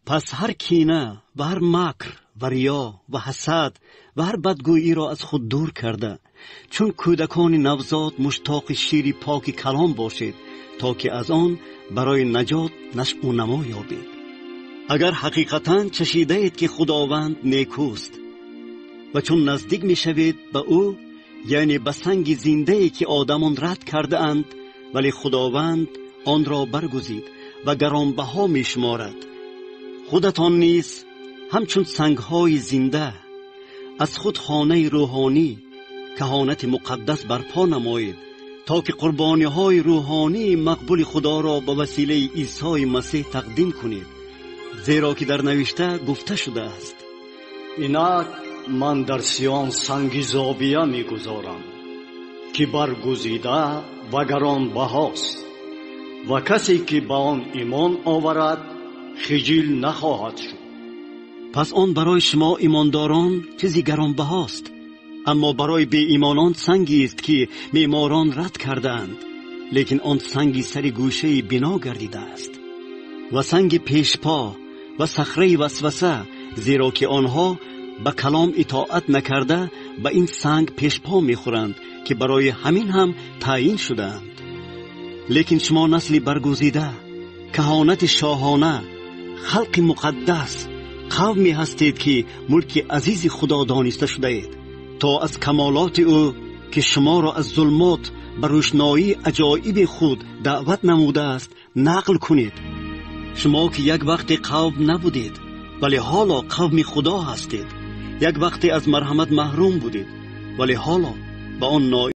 پس هر کینه و هر مکر و ریا و حسد و هر بدگویی را از خود دور کرده، چون کودکان نوزاد مشتاق شیر پاک کلام باشید تا که از آن برای نجات نشأ و نما یابید. اگر حقیقتاً چشیده اید که خداوند نیکوست و چون نزدیک می شوید به او، یعنی به سنگ زنده ای که آدمان رد کرده اند ولی خداوند آن را برگزید و گرانبها می شمارد، خودتان نیز همچون سنگ‌های زنده از خود خانه روحانی کهانت مقدس برپا نمایید تا که قربانی‌های روحانی مقبول خدا را به وسیله عیسی مسیح تقدیم کنید، زیرا که در نوشته گفته شده است: اینک من در سیان سنگ زاویه می‌گذارم که برگزیده و گرانبهاست و کسی که به آن ایمان آورد خجل نخواهد شد. پس آن برای شما ایمانداران چیزی گرانبهاست، اما برای بی ایمانان سنگی است که معماران رد کردند، لیکن آن سنگی سر گوشه بنا گردیده است و سنگ پیشپا و صخره وسوسه، زیرا که آنها به کلام اطاعت نکرده به این سنگ پیشپا میخورند که برای همین هم تعیین شدند. لیکن شما نسل برگزیده، کهانت شاهانه، خلق مقدس، قومی هستید که ملک عزیز خدا دانسته شده اید، تا از کمالات او که شما را از ظلمات به روشنایی عجایب خود دعوت نموده است نقل کنید. شما که یک وقت قوم نبودید ولی حالا قوم خدا هستید، یک وقت از مرحمت محروم بودید ولی حالا به آن